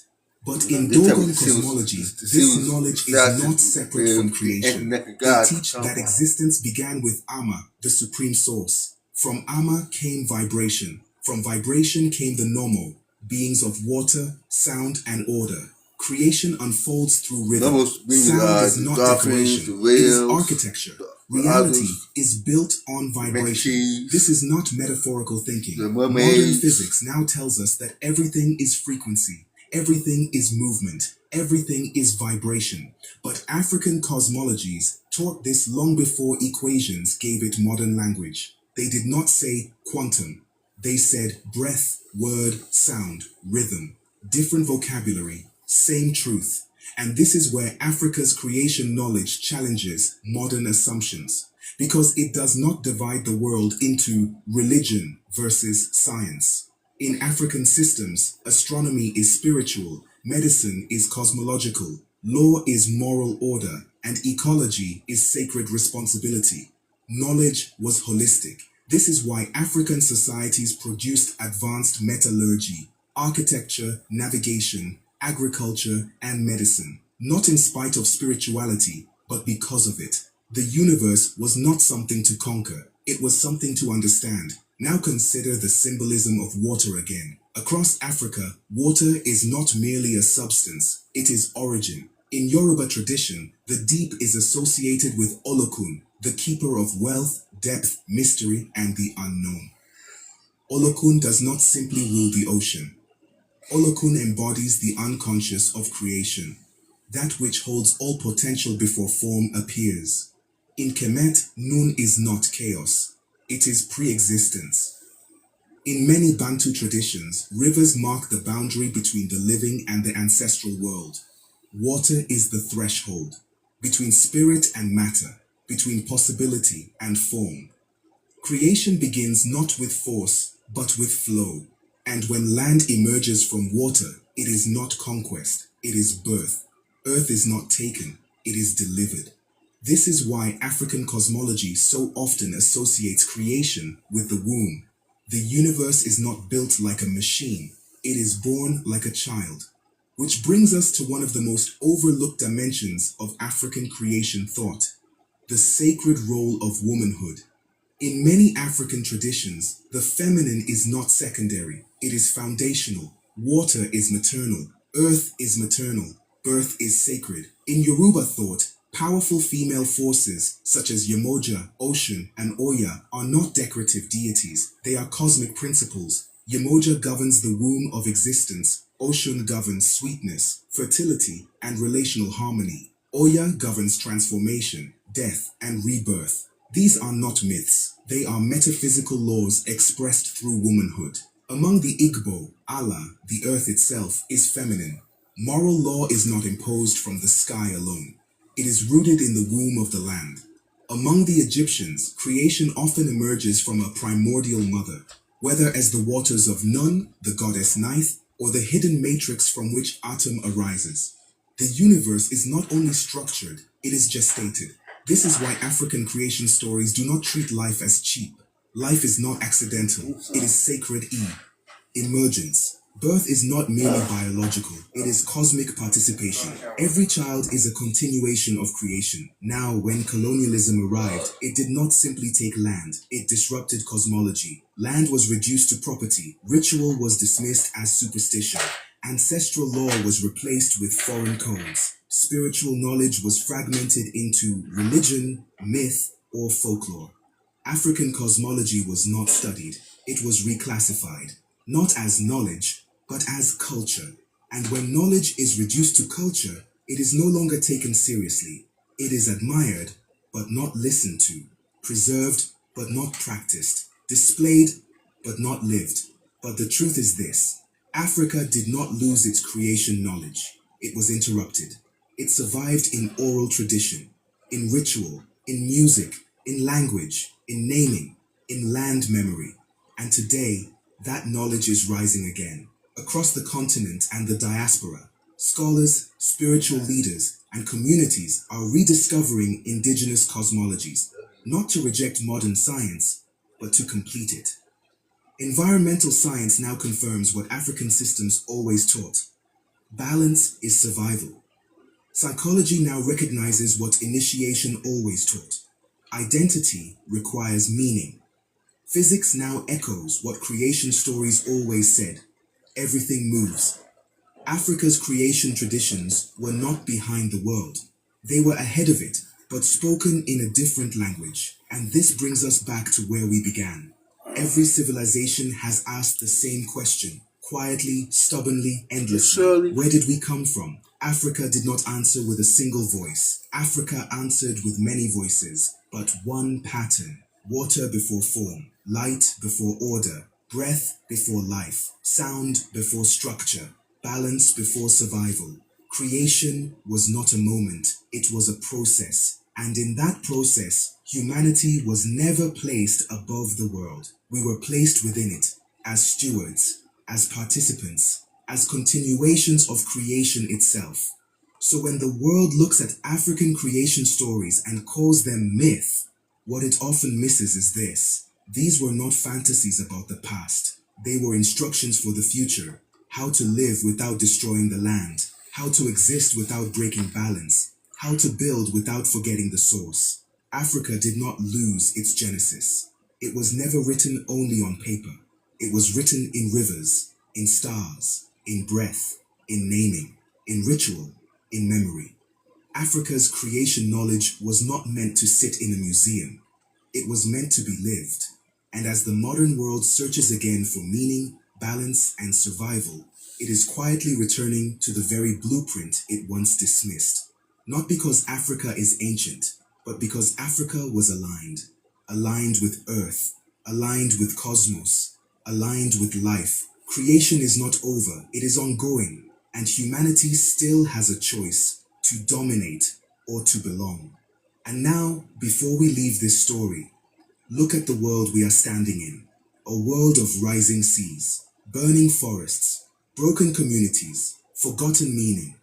But in Dogon cosmology, this knowledge is not separate from creation. They teach that existence began with Amma, the supreme source. From Amma came vibration. From vibration came the Nomo, beings of water, sound, and order. Creation unfolds through rhythm. Sound is not decoration, it is architecture. Reality is built on vibration. This is not metaphorical thinking. Modern physics now tells us that everything is frequency, everything is movement, everything is vibration. But African cosmologies taught this long before equations gave it modern language. They did not say quantum. They said breath, word, sound, rhythm. Different vocabulary, same truth. And this is where Africa's creation knowledge challenges modern assumptions, because it does not divide the world into religion versus science. In African systems, astronomy is spiritual, medicine is cosmological, law is moral order, and ecology is sacred responsibility. Knowledge was holistic. This is why African societies produced advanced metallurgy, architecture, navigation, agriculture, and medicine, not in spite of spirituality, but because of it. The universe was not something to conquer, it was something to understand. Now consider the symbolism of water again. Across Africa, water is not merely a substance, it is origin. In Yoruba tradition, the deep is associated with Olokun, the keeper of wealth, depth, mystery, and the unknown. Olokun does not simply rule the ocean. Olokun embodies the unconscious of creation, that which holds all potential before form appears. In Kemet, Nun is not chaos, it is pre-existence. In many Bantu traditions, rivers mark the boundary between the living and the ancestral world. Water is the threshold, between spirit and matter, between possibility and form. Creation begins not with force, but with flow. And when land emerges from water, it is not conquest, it is birth. Earth is not taken, it is delivered. This is why African cosmology so often associates creation with the womb. The universe is not built like a machine, it is born like a child. Which brings us to one of the most overlooked dimensions of African creation thought, the sacred role of womanhood. In many African traditions, the feminine is not secondary, it is foundational. Water is maternal, earth is maternal, birth is sacred. In Yoruba thought, powerful female forces such as Yemoja, Ocean, and Oya are not decorative deities, they are cosmic principles. Yemoja governs the womb of existence, Ocean governs sweetness, fertility, and relational harmony. Oya governs transformation, death, and rebirth. These are not myths, they are metaphysical laws expressed through womanhood. Among the Igbo, Allah, the earth itself, is feminine. Moral law is not imposed from the sky alone. It is rooted in the womb of the land. Among the Egyptians, creation often emerges from a primordial mother, whether as the waters of Nun, the goddess Ninth, or the hidden matrix from which Atum arises. The universe is not only structured, it is gestated. This is why African creation stories do not treat life as cheap. Life is not accidental, it is sacred emergence. Birth is not merely biological, it is cosmic participation. Every child is a continuation of creation. Now, when colonialism arrived, it did not simply take land, it disrupted cosmology. Land was reduced to property, ritual was dismissed as superstition, ancestral law was replaced with foreign codes, spiritual knowledge was fragmented into religion, myth, or folklore. African cosmology was not studied, it was reclassified, not as knowledge, but as culture. And when knowledge is reduced to culture, it is no longer taken seriously. It is admired, but not listened to, preserved, but not practiced, displayed, but not lived. But the truth is this, Africa did not lose its creation knowledge. It was interrupted. It survived in oral tradition, in ritual, in music, in language, in naming, in land memory. And today, that knowledge is rising again. Across the continent and the diaspora, scholars, spiritual leaders, and communities are rediscovering indigenous cosmologies, not to reject modern science, but to complete it. Environmental science now confirms what African systems always taught. Balance is survival. Psychology now recognizes what initiation always taught. Identity requires meaning. Physics now echoes what creation stories always said. Everything moves. Africa's creation traditions were not behind the world. They were ahead of it, but spoken in a different language. And this brings us back to where we began. Every civilization has asked the same question, quietly, stubbornly, endlessly. Where did we come from? Africa did not answer with a single voice. Africa answered with many voices, but one pattern. Water before form, light before order, breath before life, sound before structure, balance before survival. Creation was not a moment, it was a process. And in that process, humanity was never placed above the world. We were placed within it, as stewards, as participants, as continuations of creation itself. So when the world looks at African creation stories and calls them myth, What it often misses is this: these were not fantasies about the past. They were instructions for the future: how to live without destroying the land, how to exist without breaking balance, how to build without forgetting the source. Africa did not lose its genesis. It was never written only on paper. It was written in rivers, in stars, in breath, in naming, in ritual, in memory. Africa's creation knowledge was not meant to sit in a museum. It was meant to be lived. And as the modern world searches again for meaning, balance, and survival, it is quietly returning to the very blueprint it once dismissed. Not because Africa is ancient, but because Africa was aligned. Aligned with Earth, aligned with cosmos, aligned with life. Creation is not over, it is ongoing, and humanity still has a choice: to dominate or to belong. And now, before we leave this story, look at the world we are standing in. A world of rising seas, burning forests, broken communities, forgotten meaning.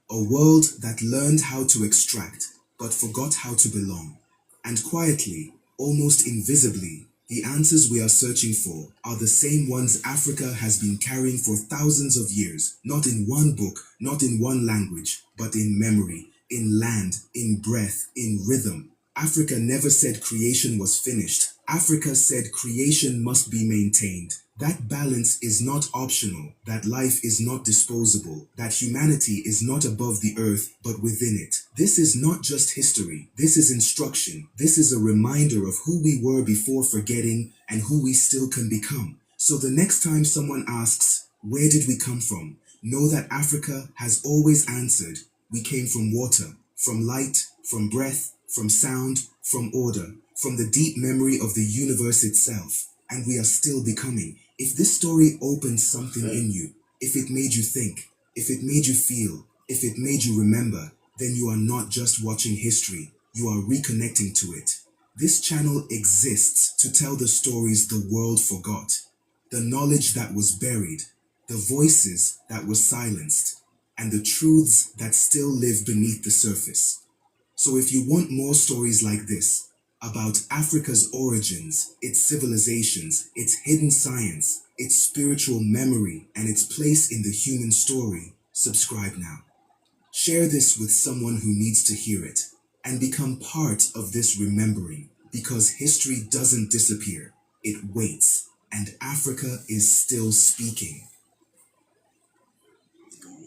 A world that learned how to extract, but forgot how to belong. And quietly, almost invisibly, the answers we are searching for are the same ones Africa has been carrying for thousands of years, not in one book, not in one language, but in memory, in land, in breath, in rhythm. Africa never said creation was finished. Africa said creation must be maintained. That balance is not optional, that life is not disposable, that humanity is not above the earth but within it. This is not just history, this is instruction. This is a reminder of who we were before forgetting and who we still can become. So the next time someone asks, where did we come from? Know that Africa has always answered: we came from water, from light, from breath, from sound, from order, from the deep memory of the universe itself. And we are still becoming. If this story opened something in you, if it made you think, if it made you feel, if it made you remember, then you are not just watching history, you are reconnecting to it. This channel exists to tell the stories the world forgot, the knowledge that was buried, the voices that were silenced, and the truths that still live beneath the surface. So if you want more stories like this, about Africa's origins, its civilizations, its hidden science, its spiritual memory, and its place in the human story, subscribe now. Share this with someone who needs to hear it, and become part of this remembering, because history doesn't disappear, it waits, and Africa is still speaking.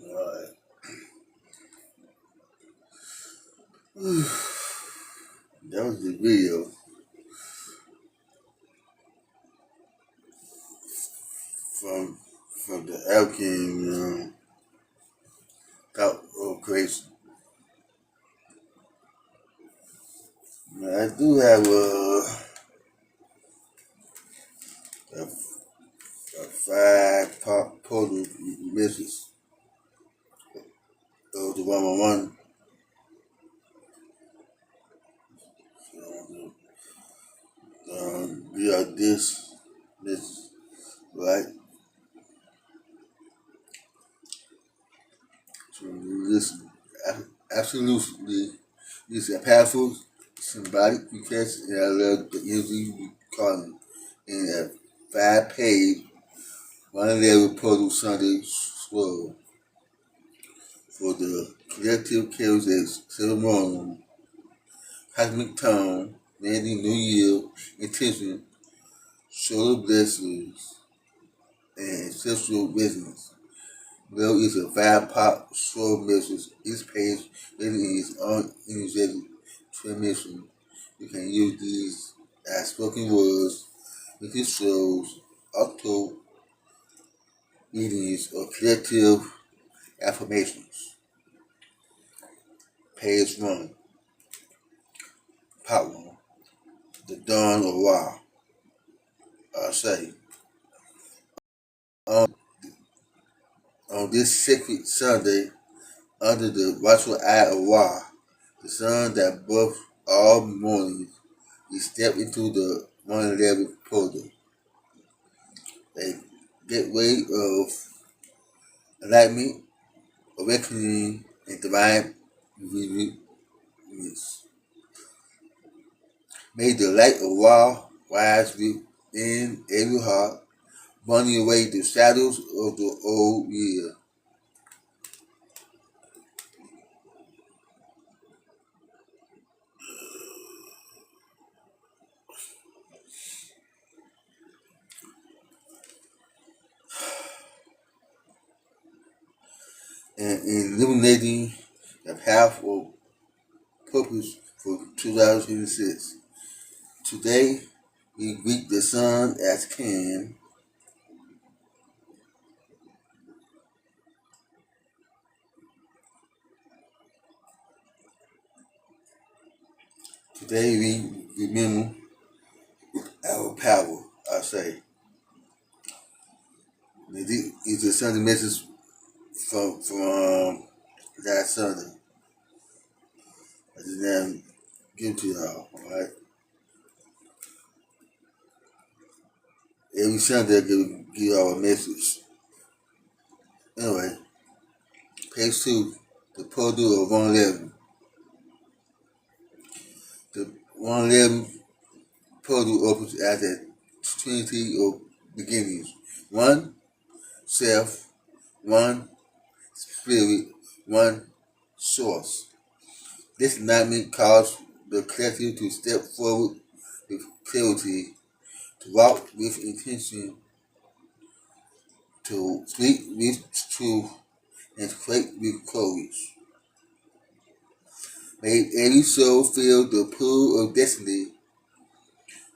Alright. That was the video from the African thought of creation. Now, I do have a 5-part total message of the 111. We are this, right? So listen, absolutely, this is a powerful, symbolic request, and I love the energy we call it in a 5-page, one-level portal Sunday scroll for the collective chaos ceremonial, cosmic tone, landing New Year, intention, solar blessings, and ancestral resonance. Below is a 5-part scroll message. Each page written in its own energetic transmission. You can use these as spoken words, written shows, auto readings, or collective affirmations. Page 1. Part 1. The Dawn of Ra. Say, on this sacred Sunday, under the watchful eye of Ra, the sun that birthed all mornings, we step into the 111 portal, a gateway of enlightenment, awakening, and divine release. May the light of Ra rise within every heart, burning away the shadows of the old year. And illuminating the path of purpose for 2026. Today, we greet the sun as Can. Today, we remember our power, I say. This is the Sunday message from last Sunday. I just now give to y'all, alright? Every Sunday I give y'all a message. Anyway, page 2, the portal of 111. The 111 portal opens at the trinity of beginnings. One self, one spirit, one source. This alignment calls the collective to step forward with clarity, to walk with intention, to speak with truth, and to create with courage. May every soul feel the pull of destiny,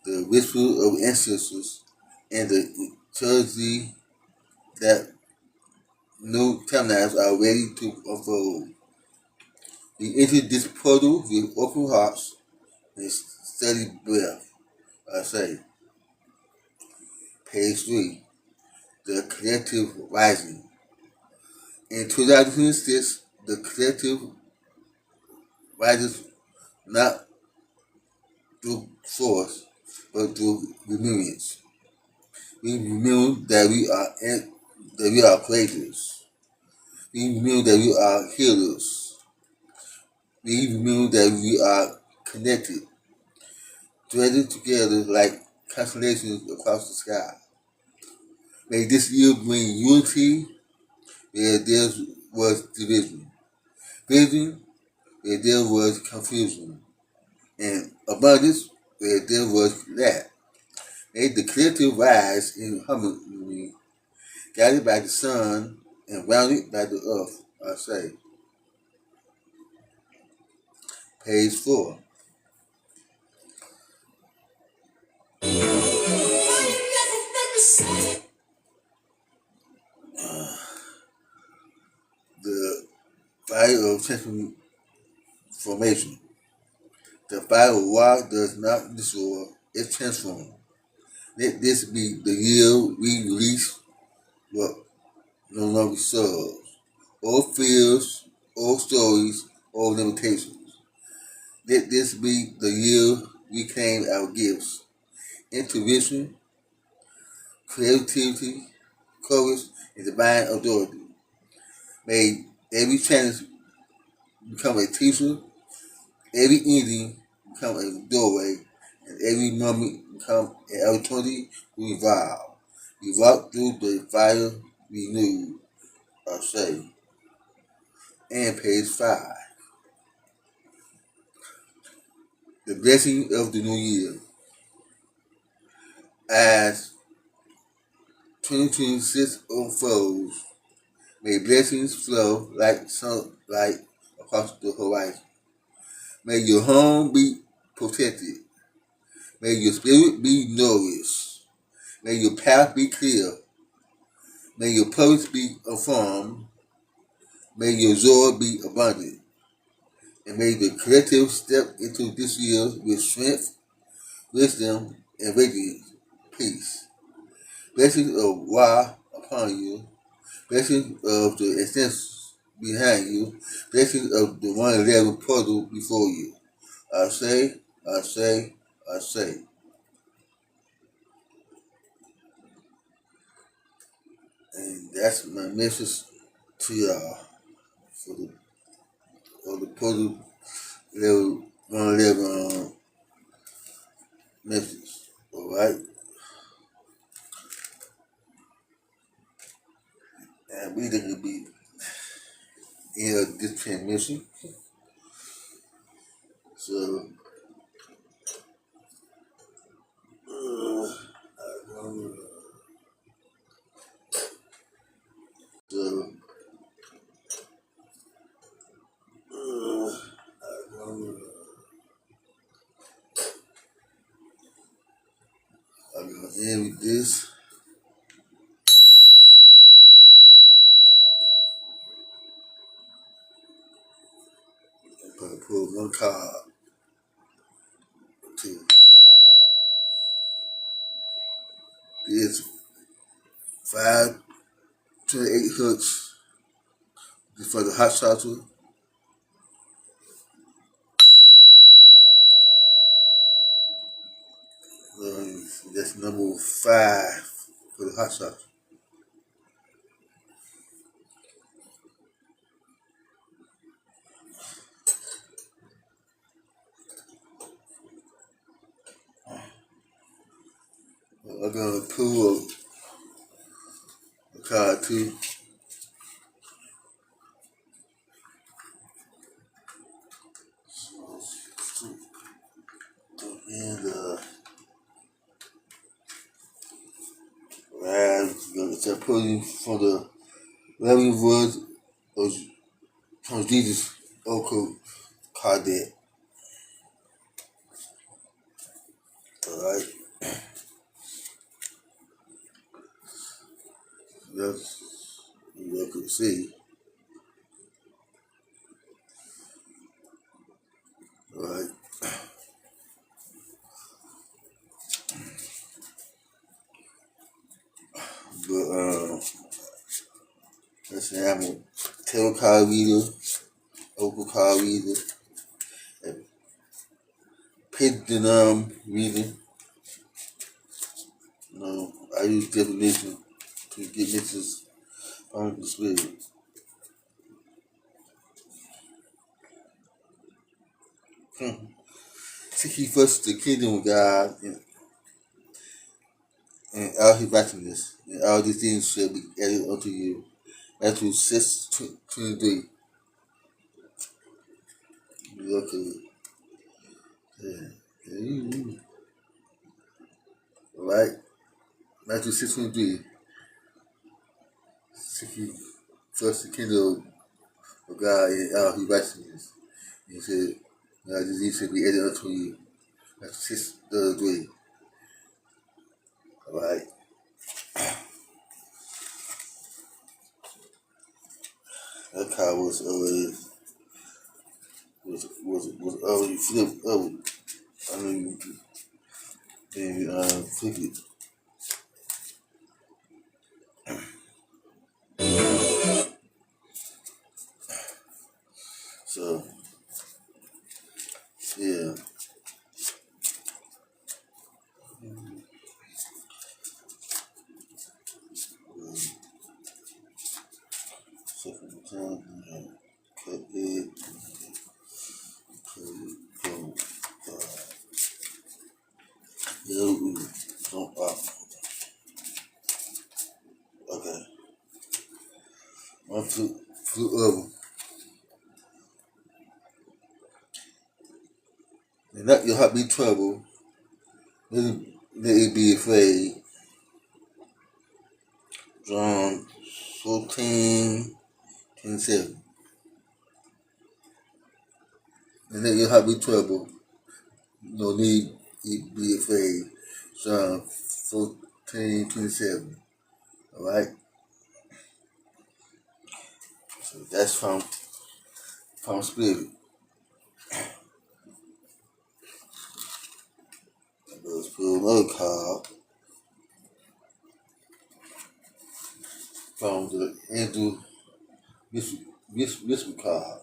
the whisper of ancestors, and the eternity that new timelines are ready to unfold. We enter this portal with open hearts and steady breath. I say, page 3, the collective rising. In 2026, the collective rises not through force, but through remembrance. We remember that we are creators. We remember that we are healers. We remember that we are connected, threaded together like constellations across the sky. May this year bring unity where there was division, vision where there was confusion, and abundance where there was lack. May the collective rise in harmony, guided by the sun and rounded by the earth, I say. Page 4. The fire of transformation. The fire of Ra does not destroy, it transforms. Let this be the year we release what no longer serves. Old fears, old stories, old limitations. Let this be the year we claim our gifts. Intuition, creativity, courage, and divine authority. May every challenge become a teacher, every ending become a doorway, and every moment become an opportunity to evolve. We walk through the fire renewed, I say. And page 5. The blessing of the new year. As 2026 unfolds, may blessings flow like sunlight across the horizon. May your home be protected. May your spirit be nourished. May your path be clear. May your purpose be affirmed. May your joy be abundant. And may the collective step into this year with strength, wisdom, and radiance, peace. Blessings of Ra upon you. Blessings of the essence behind you. Blessings of the 111 portal before you. I say, I say, I say. And that's my message to y'all for the portal level 111 message. Alright? And we going to be in this transmission. So, so, I'm going to end with this. I'm going to pull one card to this 5 to 8 hooks for the hot saucer. That's number 5 for the hot sauce. I'm gonna pull a card too. And I'm pulling from the 11 words of Jesus Oko card there. Alright. That's you can see. Alright. But let's say I'm a tarot card reader, Oko card reader, a pendulum reader. I use definition to get messages on the spirit. Seek ye first the kingdom of God and all his righteousness, and all these things shall be added unto you. Matthew 6:23. Okay. Yeah. Alright. Matthew 6:23. Seek ye first the kingdom of God and all his righteousness. He said, now these things shall be added unto you. Matthew 6:33. Alright. That card was already flipped over. I mean, flip it. So, yeah. Second time, cut it, boom. Jump up. Okay. One flew over. And not your heart be trouble. Let it be afraid. John 14:27. And let your heart be trouble. No need be afraid. John 14:27. Alright? So that's from Spirit. Let's pull another card from the Andrew Mystery card.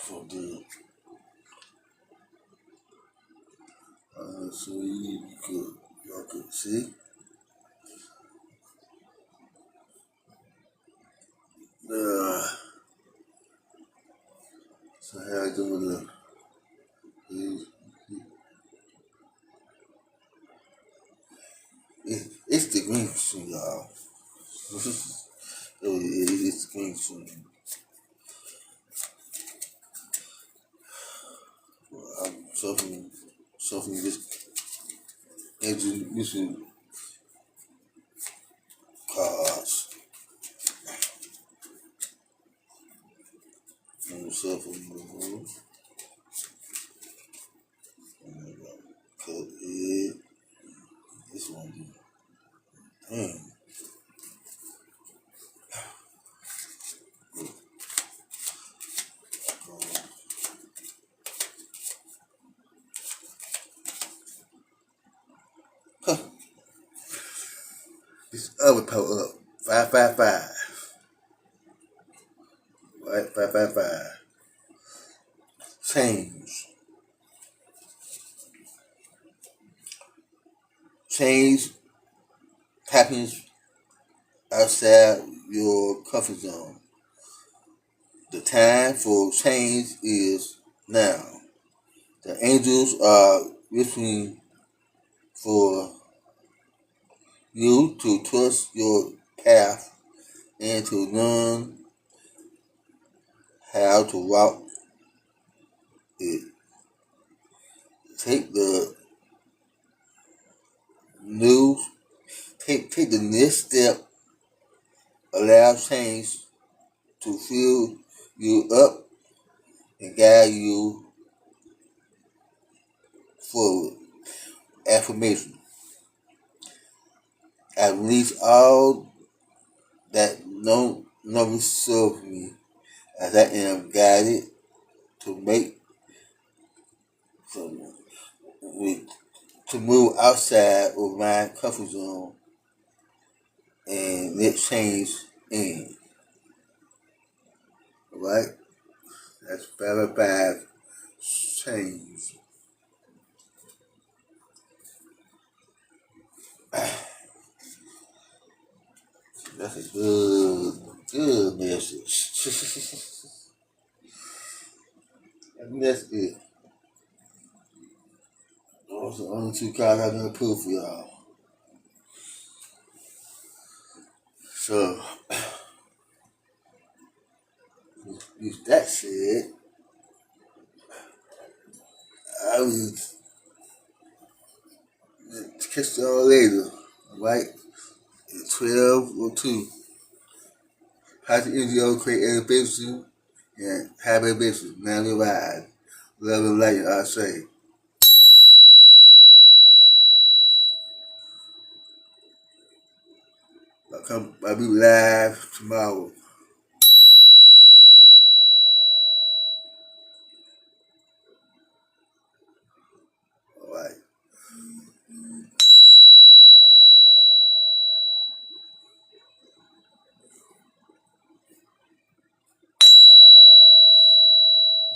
So good. So you could, y'all could see. So how I doing it's the green soon, y'all. It's the green soon. I'm suffering this introducing cards. I'm suffering cut it. This one, damn. Huh. This other power up. 555. Right? 555. Change. Change happens outside your comfort zone. The time for change is now. The angels are whispering for you to trust your path and to learn how to walk it. Take the new take the next step. Allow change to fill you up and guide you forward. Affirmation. I release all that no longer serve me as I am guided to make some, to move outside of my comfort zone and let change in. Alright? That's 555 change. That's a good message. And that's it. Those are the only two cards I'm gonna pull for y'all. So, with that said, I will catch y'all later. Alright? At 12:02. How to NGO create elevation and have a business. Now we ride. Love and light, I say. I'll be live tomorrow. Alright.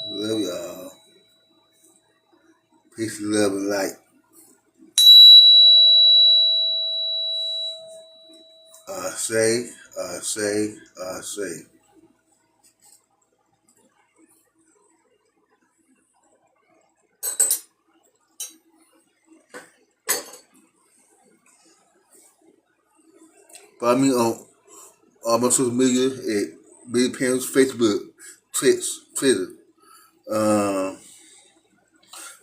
Love y'all. Peace, love, and light. I say. Follow me on all my social media at Billy Pim's Facebook, Twitch, Twitter,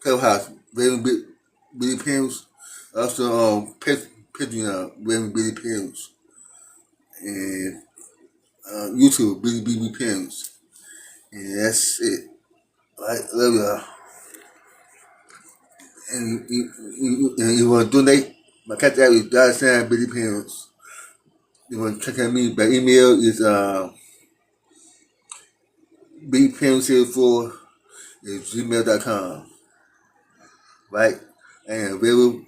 Clubhouse, Raven Billy Pim's, also on Patreon, Raven Billy Pim's, and YouTube, Billy BB Pim's. And that's it. Alright, love y'all. And you want to donate? My contact is $ Billy Pim's. You want to contact me by email is bpim04 at gmail.com. Right? And available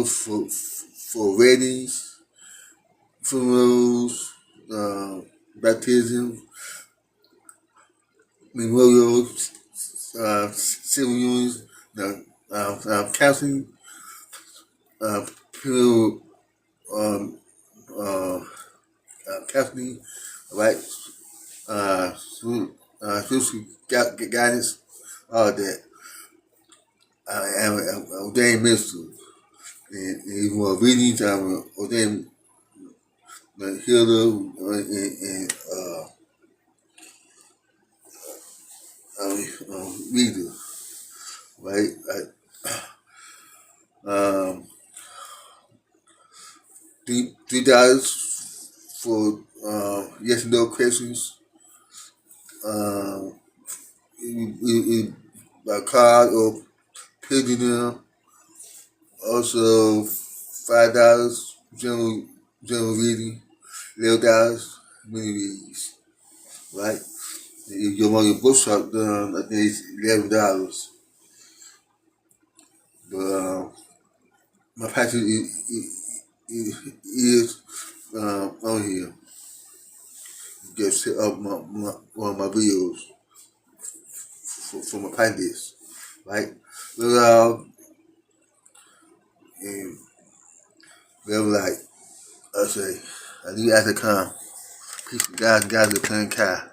for weddings, funerals, baptism, memorials, civil unions, counseling, people, um, uh, counseling, right? Spiritual guidance, all that. I am an ordained minister, and even more readings, I'm an ordained healer and reader, right? Um, $3 for yes and no questions. Um, by card or paging them. Also, $5 general reading, $11 mini readings, right? If you want your bookshop done, I think it's $11. But my passion is on here. Just set up one of my videos for my practice, right? But and they were like, I say, I need you to come. Peace, guys, the playing car.